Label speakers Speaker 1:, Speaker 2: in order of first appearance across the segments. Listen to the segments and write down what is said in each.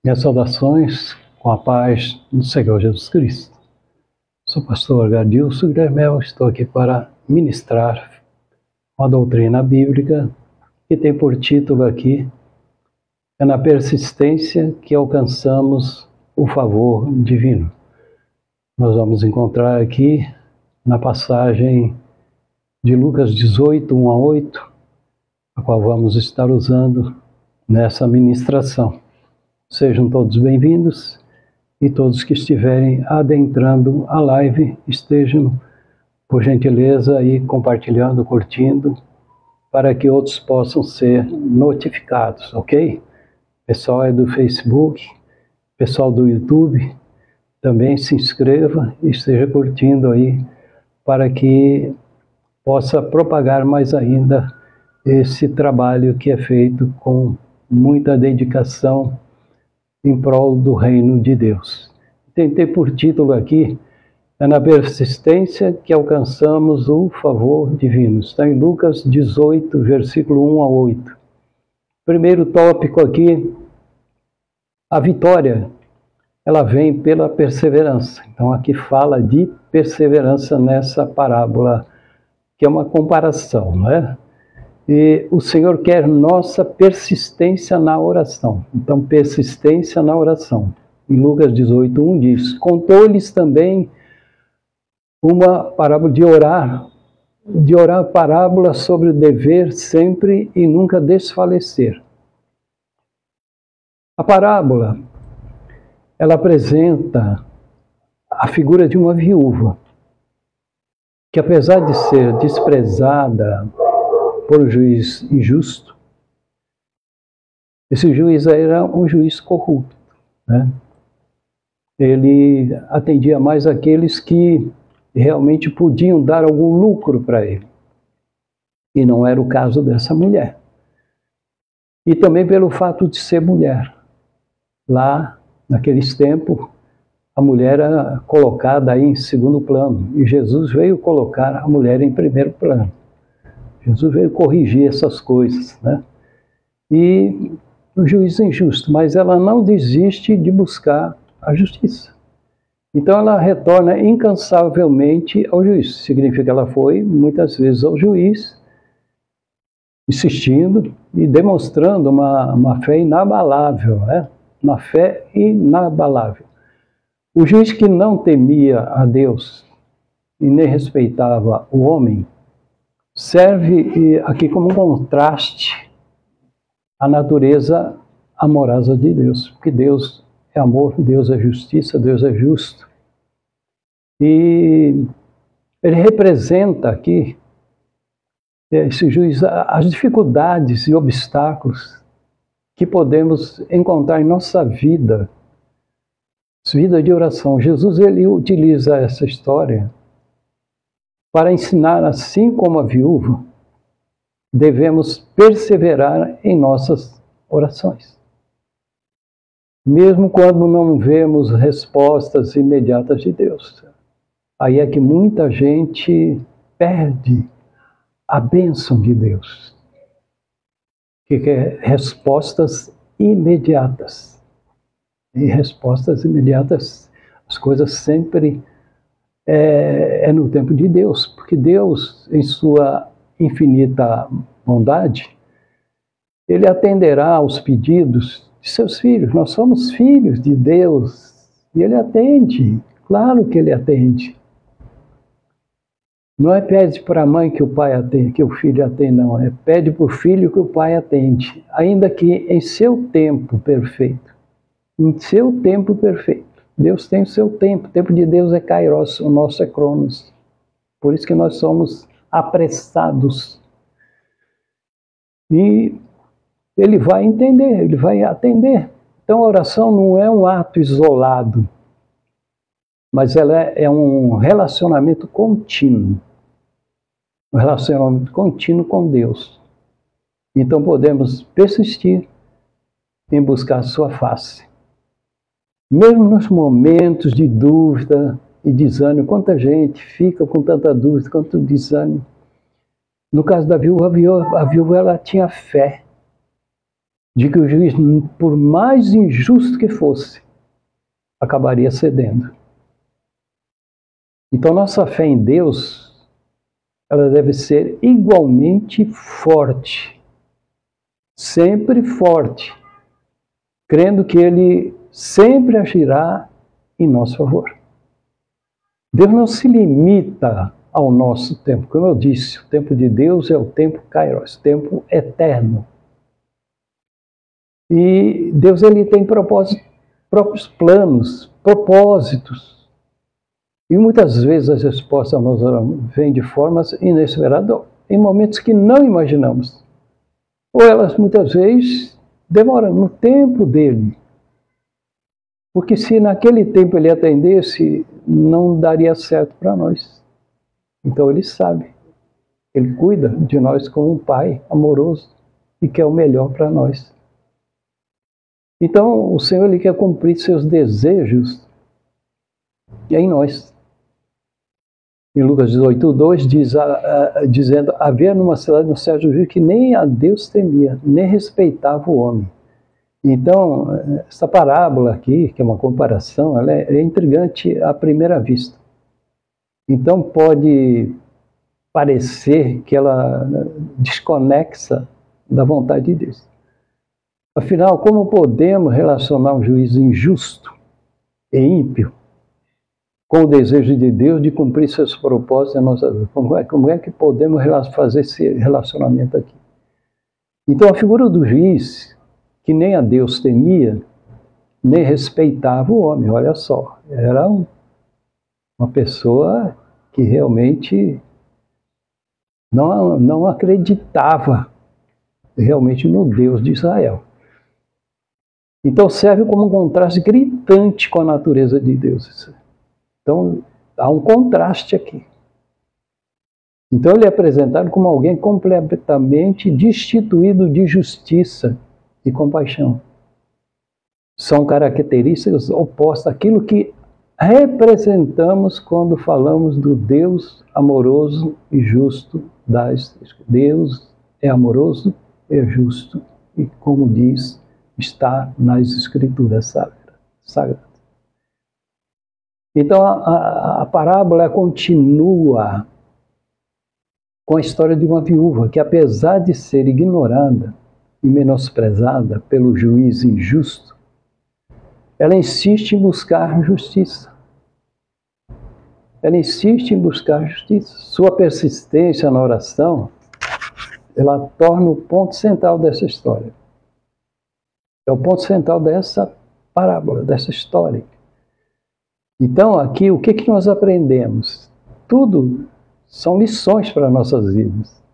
Speaker 1: Minhas saudações com a paz do Senhor Jesus Cristo. Sou o pastor Gadilson Guilhermel, estou aqui para ministrar uma doutrina bíblica que tem por título aqui: é na persistência que alcançamos o favor divino. Nós vamos encontrar aqui na passagem de Lucas 18, 1 a 8, a qual vamos estar usando nessa ministração. Sejam todos bem-vindos e todos que estiverem adentrando a live estejam, por gentileza, aí compartilhando, curtindo, para que outros possam ser notificados, ok? Pessoal é do Facebook, pessoal do YouTube, também se inscreva e esteja curtindo aí, para que possa propagar mais ainda esse trabalho que é feito com muita dedicação em prol do reino de Deus. Tentei por título aqui: é na persistência que alcançamos o favor divino. Está em Lucas 18, versículo 1 a 8. Primeiro tópico aqui: a vitória, ela vem pela perseverança. Então aqui fala de perseverança nessa parábola, que é uma comparação, não é? E o Senhor quer nossa persistência na oração. Então, persistência na oração. Em Lucas 18, 1 diz: contou-lhes também uma parábola de orar parábola sobre o dever sempre e nunca desfalecer. A parábola, ela apresenta a figura de uma viúva, que apesar de ser desprezada por um juiz injusto, esse juiz era um juiz corrupto, né? Ele atendia mais aqueles que realmente podiam dar algum lucro para ele. E não era o caso dessa mulher. E também pelo fato de ser mulher. Lá, naqueles tempos, a mulher era colocada aí em segundo plano. E Jesus veio colocar a mulher em primeiro plano. Jesus veio corrigir essas coisas, né? E o juiz é injusto, mas ela não desiste de buscar a justiça. Então ela retorna incansavelmente ao juiz. Significa que ela foi muitas vezes ao juiz, insistindo e demonstrando uma fé inabalável, né? Uma fé inabalável. O juiz que não temia a Deus e nem respeitava o homem serve aqui como um contraste à natureza amorosa de Deus, porque Deus é amor, Deus é justiça, Deus é justo. E ele representa aqui, esse juiz, as dificuldades e obstáculos que podemos encontrar em nossa vida de oração. Jesus, ele utiliza essa história para ensinar, assim como a viúva, devemos perseverar em nossas orações. Mesmo quando não vemos respostas imediatas de Deus. Aí é que muita gente perde a bênção de Deus, que quer respostas imediatas. E respostas imediatas, as coisas sempre é no tempo de Deus, porque Deus, em sua infinita bondade, ele atenderá aos pedidos de seus filhos. Nós somos filhos de Deus e ele atende, claro que ele atende. Não é pede para a mãe que o pai atende, que o filho atende, não. É pede para o filho que o pai atende, ainda que em seu tempo perfeito. Em seu tempo perfeito. Deus tem o seu tempo. O tempo de Deus é Kairos, o nosso é Cronos. Por isso que nós somos apressados. E ele vai entender, ele vai atender. Então a oração não é um ato isolado, mas ela é um relacionamento contínuo. Um relacionamento contínuo com Deus. Então podemos persistir em buscar a sua face. Mesmo nos momentos de dúvida e desânimo, quanta gente fica com tanta dúvida, quanto desânimo. No caso da viúva, a viúva ela tinha fé. de que o juiz, por mais injusto que fosse, acabaria cedendo. Então, nossa fé em Deus, ela deve ser igualmente forte, sempre forte, crendo que Ele sempre agirá em nosso favor. Deus não se limita ao nosso tempo. Como eu disse, o tempo de Deus é o tempo kairos, tempo eterno. E Deus, ele tem próprios planos, propósitos. E muitas vezes as respostas nos vêm de formas inesperadas, em momentos que não imaginamos. Ou elas muitas vezes demoram no tempo dele. Porque se naquele tempo ele atendesse, não daria certo para nós. Então ele sabe. Ele cuida de nós como um pai amoroso e quer o melhor para nós. Então o Senhor, ele quer cumprir seus desejos em nós. Em Lucas 18:2 diz, dizendo: havia numa cidade no céu juízo que nem a Deus temia, nem respeitava o homem. Então, essa parábola aqui, que é uma comparação, ela é intrigante à primeira vista. Então, pode parecer que ela desconexa da vontade de Deus. Afinal, como podemos relacionar um juízo injusto e ímpio com o desejo de Deus de cumprir seus propósitos na nossa vida? Como é que podemos fazer esse relacionamento aqui? Então, a figura do juiz, que nem a Deus temia, nem respeitava o homem, olha só, era uma pessoa que realmente não acreditava realmente no Deus de Israel. Então serve como um contraste gritante com a natureza de Deus. Então há um contraste aqui. Então ele é apresentado como alguém completamente destituído de justiça e compaixão. São características opostas àquilo que representamos quando falamos do Deus amoroso e justo das Escrituras. Deus é amoroso, é justo e, como diz, está nas Escrituras sagradas. Então a parábola continua com a história de uma viúva que, apesar de ser ignorada e menosprezada pelo juiz injusto, ela insiste em buscar justiça. Ela insiste em buscar justiça. Sua persistência na oração, ela torna o ponto central dessa história. É o ponto central dessa parábola, dessa história. Então, aqui, o que nós aprendemos? Tudo são lições para nossas vidas.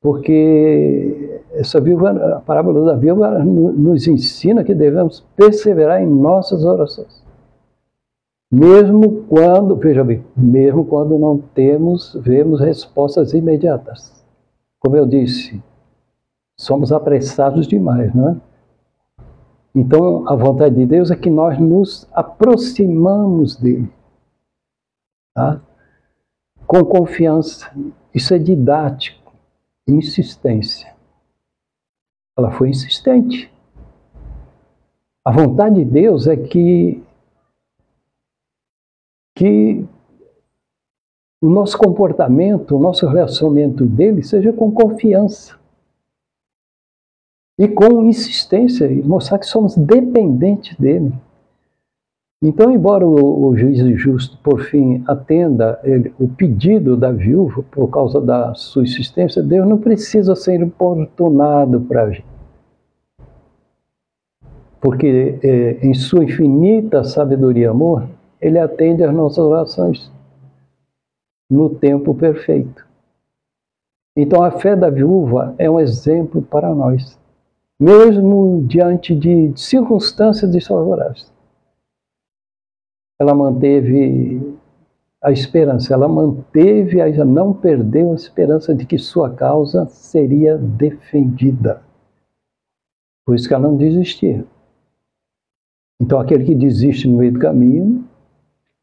Speaker 1: Porque a parábola da viúva nos ensina que devemos perseverar em nossas orações. Mesmo quando, veja bem, mesmo quando não vemos respostas imediatas. Como eu disse, somos apressados demais, não é? Então, a vontade de Deus é que nós nos aproximamos dele, tá? Com confiança. Isso é didático. Insistência. Ela foi insistente. A vontade de Deus é que o nosso comportamento, o nosso relacionamento dele seja com confiança e com insistência, e mostrar que somos dependentes dele. Então, embora o juiz justo, por fim, atenda o pedido da viúva por causa da sua insistência, Deus não precisa ser importunado para agir. Porque em sua infinita sabedoria e amor, ele atende às nossas orações no tempo perfeito. Então, a fé da viúva é um exemplo para nós, mesmo diante de circunstâncias desfavoráveis. Ela manteve a esperança, ela não perdeu a esperança de que sua causa seria defendida. Por isso que ela não desistia. Então, aquele que desiste no meio do caminho,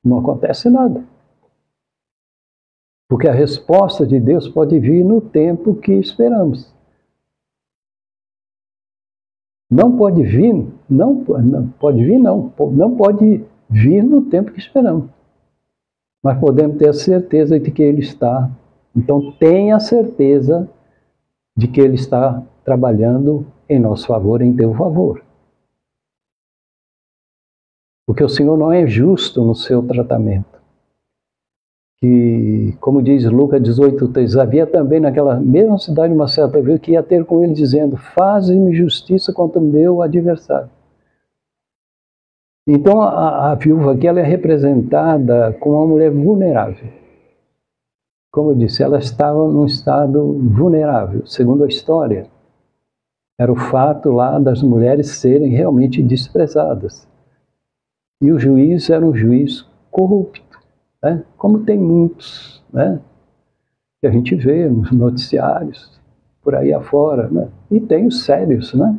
Speaker 1: não acontece nada. Porque a resposta de Deus pode vir no tempo que esperamos. não pode vir, não pode vir no tempo que esperamos. Mas podemos ter a certeza de que Ele está. Então tenha a certeza de que Ele está trabalhando em nosso favor, em teu favor. Porque o Senhor não é justo no seu tratamento. Que, como diz Lucas 18:3, havia também naquela mesma cidade uma certa viúva que ia ter com ele dizendo: faze-me justiça contra o meu adversário. Então a viúva aqui ela é representada como uma mulher vulnerável. Como eu disse, ela estava num estado vulnerável, segundo a história. Era o fato lá das mulheres serem realmente desprezadas. E o juiz era um juiz corrupto, né? Como tem muitos, né? Que a gente vê nos noticiários, por aí afora, né? E tem os sérios, né?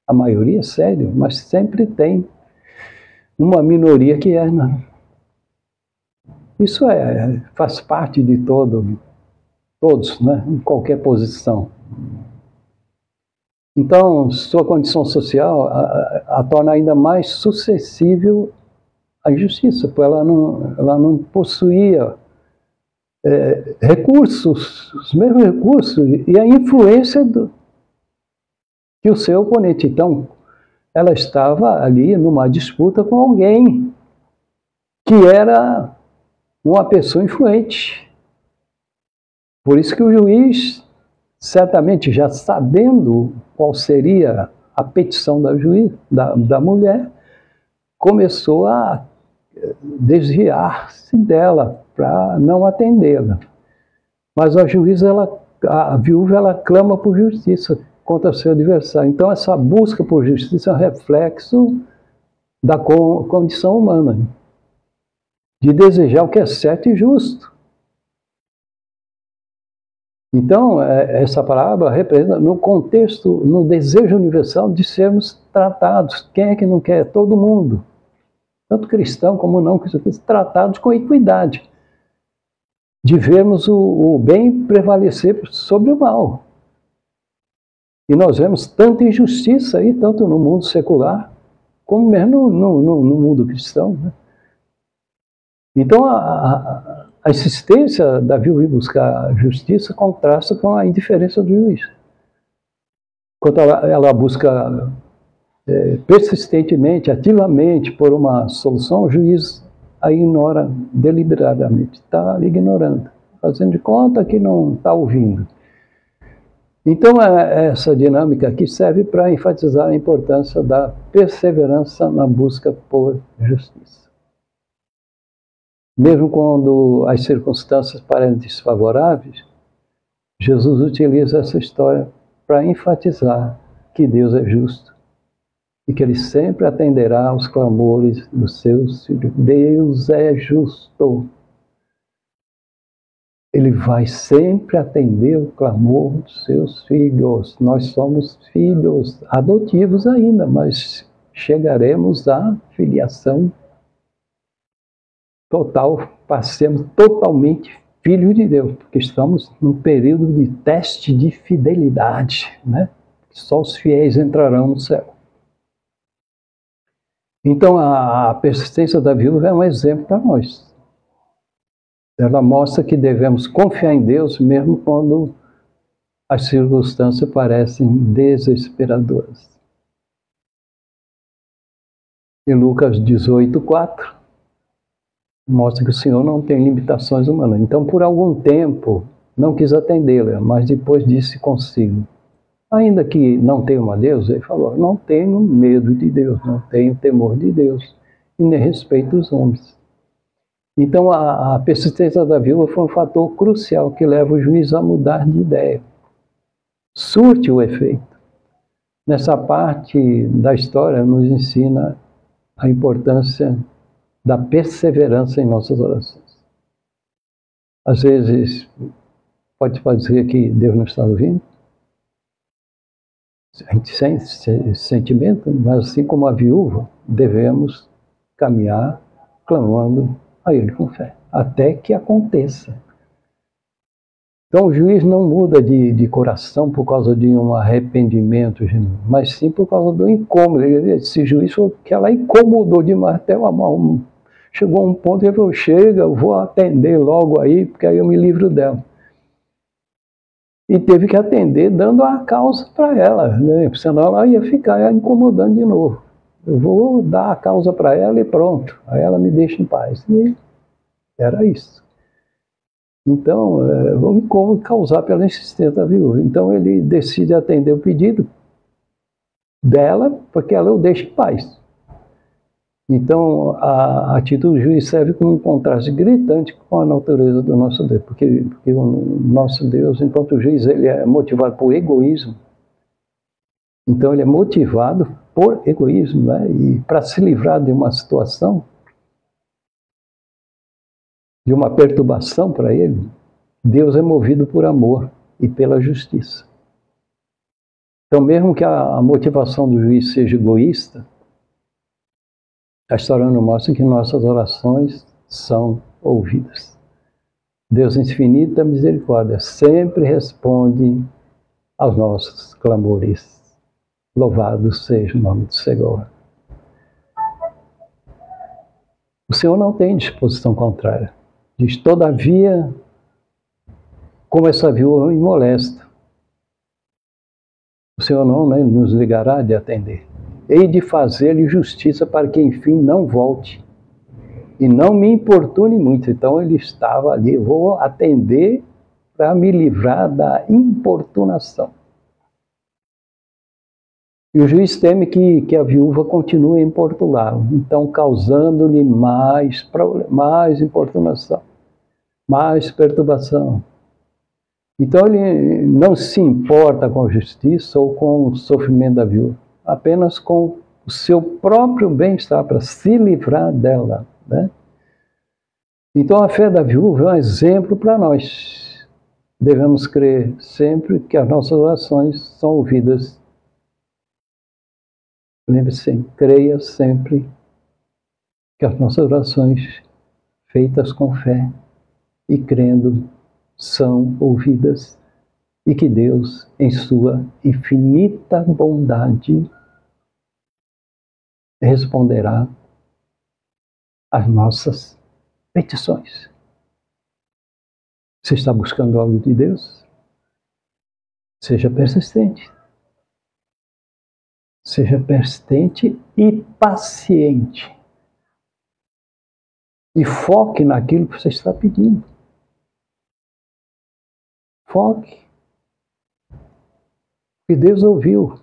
Speaker 1: A maioria é sério, mas sempre tem uma minoria que é, né? Isso faz parte de todos, né? Em qualquer posição. Então, sua condição social a torna ainda mais suscetível à injustiça, porque ela não possuía recursos, os mesmos recursos e a influência que o seu oponente. Então, ela estava ali numa disputa com alguém que era uma pessoa influente. Por isso que o juiz, certamente já sabendo qual seria a petição da mulher, começou a desviar-se dela para não atendê-la. Mas a viúva, ela clama por justiça contra seu adversário. Então essa busca por justiça é um reflexo da condição humana, de desejar o que é certo e justo. Então, essa parábola representa, no contexto, no desejo universal de sermos tratados. Quem é que não quer? Todo mundo. Tanto cristão como não cristão, tratados com equidade. De vermos o bem prevalecer sobre o mal. E nós vemos tanta injustiça aí, tanto no mundo secular, como mesmo no mundo cristão, né? Então, a insistência da viúva em buscar justiça contrasta com a indiferença do juiz. Quando ela busca persistentemente, ativamente, por uma solução, o juiz a ignora deliberadamente, está ali ignorando, fazendo de conta que não está ouvindo. Então, essa dinâmica aqui serve para enfatizar a importância da perseverança na busca por justiça. Mesmo quando as circunstâncias parecem desfavoráveis, Jesus utiliza essa história para enfatizar que Deus é justo e que Ele sempre atenderá aos clamores dos seus filhos. Deus é justo. Ele vai sempre atender o clamor dos seus filhos. Nós somos filhos adotivos ainda, mas chegaremos à filiação total, passemos totalmente filhos de Deus, porque estamos num período de teste de fidelidade, né? Só os fiéis entrarão no céu. Então, a persistência da viúva é um exemplo para nós. Ela mostra que devemos confiar em Deus mesmo quando as circunstâncias parecem desesperadoras. Em Lucas 18:4, mostra que o Senhor não tem limitações humanas. Então, por algum tempo, não quis atendê-la, mas depois disse consigo: ainda que não tenham a Deus, ele falou, não tenho medo de Deus, não tenho temor de Deus, e nem respeito os homens. Então, a persistência da viúva foi um fator crucial que leva o juiz a mudar de ideia. Surte o efeito. Nessa parte da história, nos ensina a importância da perseverança em nossas orações. Às vezes, pode parecer que Deus não está ouvindo. A gente sente esse sentimento, mas assim como a viúva, devemos caminhar clamando a Ele com fé, até que aconteça. Então o juiz não muda de coração por causa de um arrependimento, mas sim por causa do incômodo. Esse juiz foi porque ela incomodou demais até uma mão. Chegou a um ponto que ele falou, chega, eu vou atender logo aí, porque aí eu me livro dela. E teve que atender dando a causa para ela, né? Senão ela ia ficar incomodando de novo. Eu vou dar a causa para ela e pronto. Aí ela me deixa em paz. E era isso. Então, vamos como causar pela insistência da viúva. Então ele decide atender o pedido dela, porque ela o deixa em paz. Então, a atitude do juiz serve como um contraste gritante com a natureza do nosso Deus, porque o nosso Deus, enquanto o juiz, ele é motivado por egoísmo. Então, ele é motivado por egoísmo, né? E para se livrar de uma situação, de uma perturbação para ele, Deus é movido por amor e pela justiça. Então, mesmo que a motivação do juiz seja egoísta, a história nos mostra que nossas orações são ouvidas. Deus, em infinita misericórdia, sempre responde aos nossos clamores. Louvado seja o nome do Senhor. O Senhor não tem disposição contrária. Diz, todavia, como essa viúva me molesta, o Senhor não nos ligará de atender. Hei de fazer-lhe justiça para que, enfim, não volte. E não me importune muito. Então ele estava ali, vou atender para me livrar da importunação. E o juiz teme que a viúva continue a importuná-lo, então causando-lhe mais importunação, mais perturbação. Então ele não se importa com a justiça ou com o sofrimento da viúva, apenas com o seu próprio bem-estar, para se livrar dela, né? Então a fé da viúva é um exemplo para nós. Devemos crer sempre que as nossas orações são ouvidas. Lembre-se, creia sempre que as nossas orações feitas com fé e crendo são ouvidas e que Deus, em sua infinita bondade, responderá às nossas petições. Você está buscando algo de Deus? Seja persistente. Seja persistente e paciente. E foque naquilo que você está pedindo. Foque. E Deus ouviu.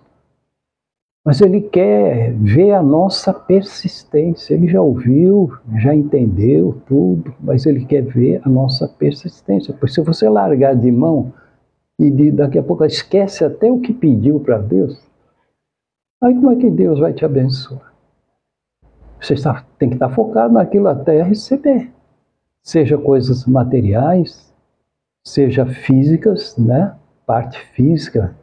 Speaker 1: Mas Ele quer ver a nossa persistência. Ele já ouviu, já entendeu tudo, mas Ele quer ver a nossa persistência. Porque se você largar de mão e daqui a pouco esquece até o que pediu para Deus, aí como é que Deus vai te abençoar? Você tem que estar focado naquilo até receber. Seja coisas materiais, seja físicas, né? Parte física,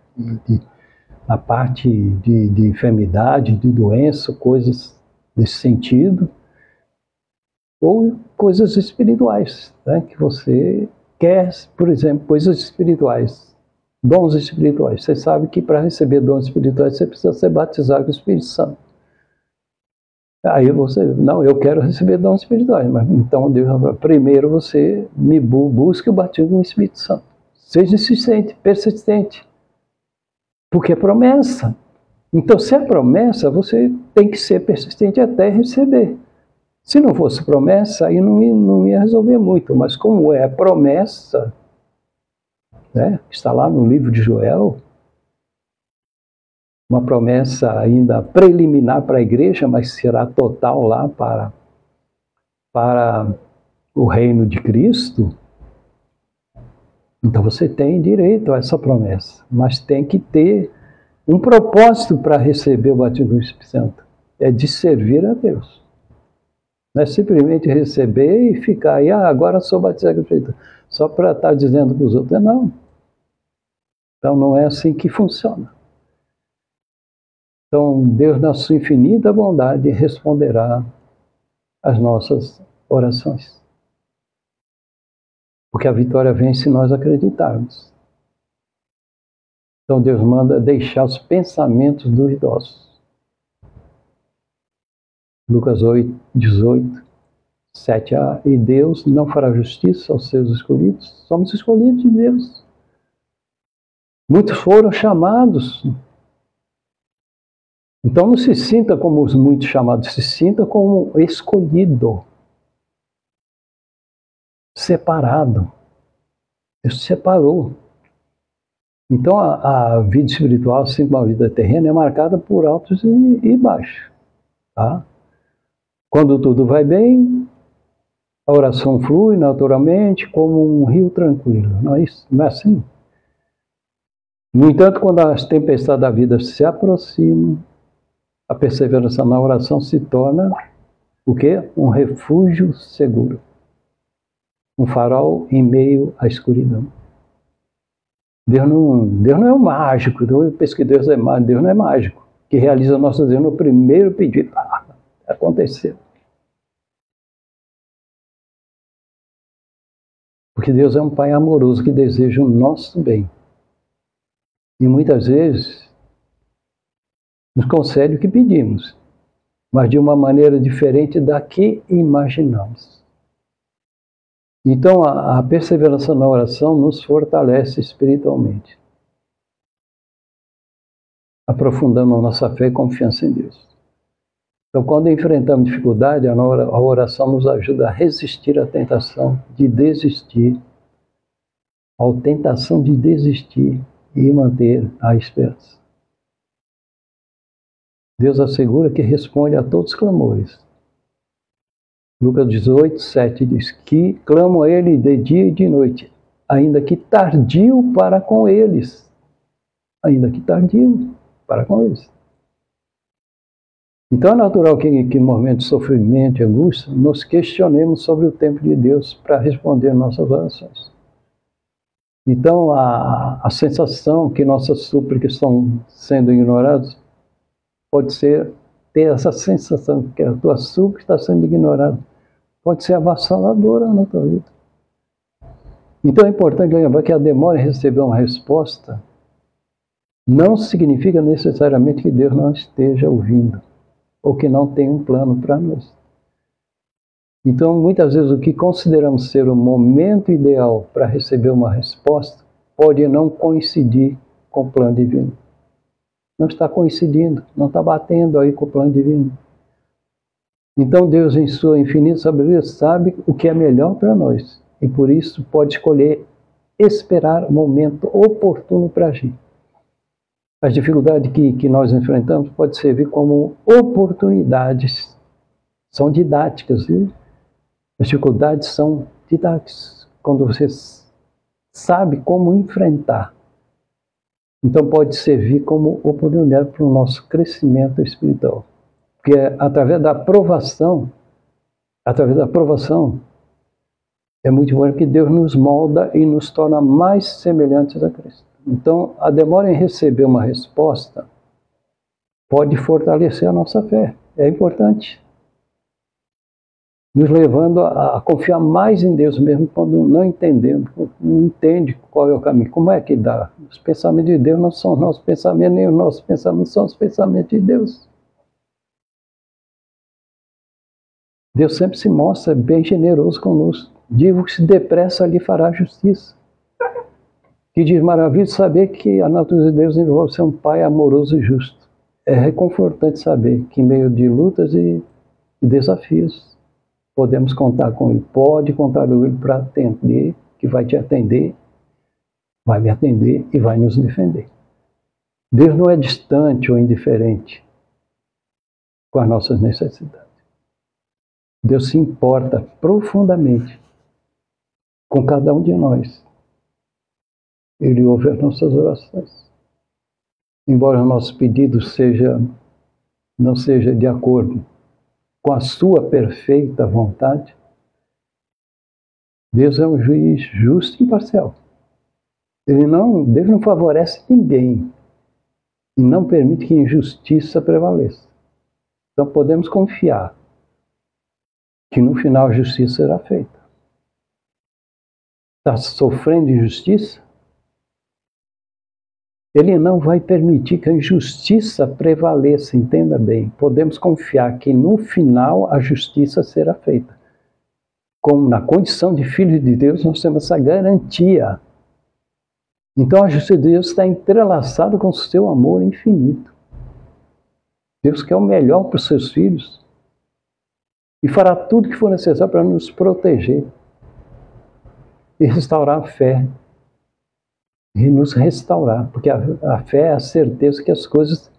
Speaker 1: a parte de enfermidade, de doença, coisas desse sentido, ou coisas espirituais, né? Que você quer, por exemplo, coisas espirituais, dons espirituais. Você sabe que para receber dons espirituais você precisa ser batizado com o Espírito Santo. Aí você, não, eu quero receber dons espirituais, mas então Deus, primeiro você busque o batismo com o Espírito Santo. Seja insistente, persistente. Porque é promessa. Então, se é promessa, você tem que ser persistente até receber. Se não fosse promessa, aí não ia resolver muito. Mas como é promessa, né, está lá no livro de Joel, uma promessa ainda preliminar para a igreja, mas será total lá para o reino de Cristo. Então você tem direito a essa promessa, mas tem que ter um propósito para receber o batismo do Espírito Santo. É de servir a Deus. Não é simplesmente receber e ficar aí, agora sou batizado com o Espírito Santo, só para estar dizendo para os outros. Não. Então não é assim que funciona. Então Deus, na sua infinita bondade, responderá às nossas orações. Porque a vitória vem se nós acreditarmos. Então Deus manda deixar os pensamentos duvidosos. Lucas 8, 18, 7a. E Deus não fará justiça aos seus escolhidos. Somos escolhidos de Deus. Muitos foram chamados. Então não se sinta como os muitos chamados, se sinta como escolhido. Separado. Deus te separou. Então a vida espiritual, assim como a vida terrena, é marcada por altos e baixos. Tá? Quando tudo vai bem, a oração flui naturalmente como um rio tranquilo. Não é isso? Não é assim? No entanto, quando as tempestades da vida se aproximam, a perseverança na oração se torna o quê? Um refúgio seguro. Um farol em meio à escuridão. Deus não é um mágico. Eu penso que Deus é mágico. Deus não é mágico. Que realiza nossos desejos no primeiro pedido. Aconteceu. Porque Deus é um Pai amoroso que deseja o nosso bem. E muitas vezes nos concede o que pedimos, mas de uma maneira diferente da que imaginamos. Então, a perseverança na oração nos fortalece espiritualmente, aprofundando a nossa fé e confiança em Deus. Então, quando enfrentamos dificuldade, a oração nos ajuda a resistir à tentação de desistir, e manter a esperança. Deus assegura que responde a todos os clamores. Lucas 18, 7 diz que clamam a Ele de dia e de noite, ainda que tardio para com eles. Ainda que tardio para com eles. Então é natural que em momentos de sofrimento e angústia, nos questionemos sobre o tempo de Deus para responder nossas orações. Então a sensação que nossas súplicas estão sendo ignoradas pode ser ter essa sensação que a tua súplica está sendo ignorada. Pode ser avassaladora na tua vida. Então é importante lembrar que a demora em receber uma resposta não significa necessariamente que Deus não esteja ouvindo ou que não tem um plano para nós. Então, muitas vezes, o que consideramos ser o momento ideal para receber uma resposta pode não coincidir com o plano divino. Não está coincidindo, não está batendo aí com o plano divino. Então Deus, em sua infinita sabedoria, sabe o que é melhor para nós. E por isso pode escolher esperar o momento oportuno para agir. As dificuldades que nós enfrentamos podem servir como oportunidades. São didáticas, viu? As dificuldades são didáticas. Quando você sabe como enfrentar. Então pode servir como oportunidade para o nosso crescimento espiritual. Porque através da aprovação, é muito bom que Deus nos molda e nos torna mais semelhantes a Cristo. Então, a demora em receber uma resposta pode fortalecer a nossa fé. É importante. Nos levando a confiar mais em Deus mesmo quando não entendemos, não entende qual é o caminho. Como é que dá? Os pensamentos de Deus não são os nossos pensamentos, nem os nossos pensamentos são os pensamentos de Deus. Deus sempre se mostra bem generoso conosco. Digo que se depressa lhe fará justiça. Que diz maravilha saber que a natureza de Deus envolve ser um Pai amoroso e justo. É reconfortante saber que em meio de lutas e desafios podemos contar com Ele. Pode contar com Ele para atender, que vai te atender, vai me atender e vai nos defender. Deus não é distante ou indiferente com as nossas necessidades. Deus se importa profundamente com cada um de nós. Ele ouve as nossas orações. Embora o nosso pedido não seja de acordo com a sua perfeita vontade, Deus é um juiz justo e imparcial. Deus não favorece ninguém e não permite que a injustiça prevaleça. Então podemos confiar que no final a justiça será feita. está sofrendo injustiça, Ele não vai permitir que a injustiça prevaleça, entenda bem. Podemos confiar que no final a justiça será feita. Como na condição de filho de Deus, nós temos essa garantia. Então a justiça de Deus está entrelaçada com o seu amor infinito. Deus quer o melhor para os seus filhos e fará tudo que for necessário para nos proteger e restaurar a fé. E nos restaurar, porque a fé é a certeza que as coisas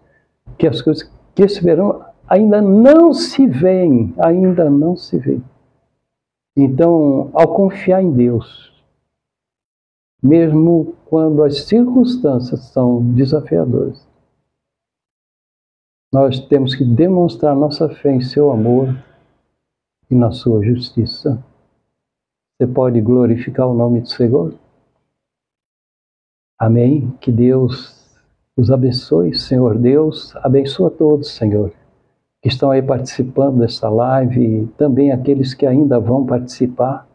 Speaker 1: que esperam ainda não se veem, ainda não se veem. Então, ao confiar em Deus, mesmo quando as circunstâncias são desafiadoras, nós temos que demonstrar nossa fé em seu amor e na sua justiça. Você pode glorificar o nome do Senhor? Amém? Que Deus os abençoe, Senhor Deus. Abençoa todos, Senhor, que estão aí participando dessa live e também aqueles que ainda vão participar.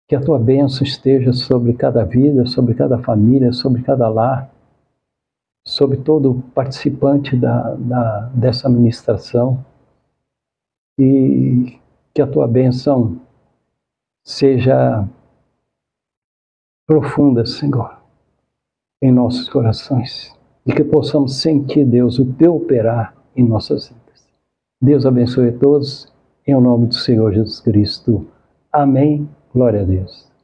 Speaker 1: Que a tua bênção esteja sobre cada vida, sobre cada família, sobre cada lar, sobre todo participante dessa ministração. E que a tua bênção seja profunda, Senhor, em nossos corações, e que possamos sentir, Deus, o teu operar em nossas vidas. Deus abençoe a todos, em nome do Senhor Jesus Cristo. Amém. Glória a Deus.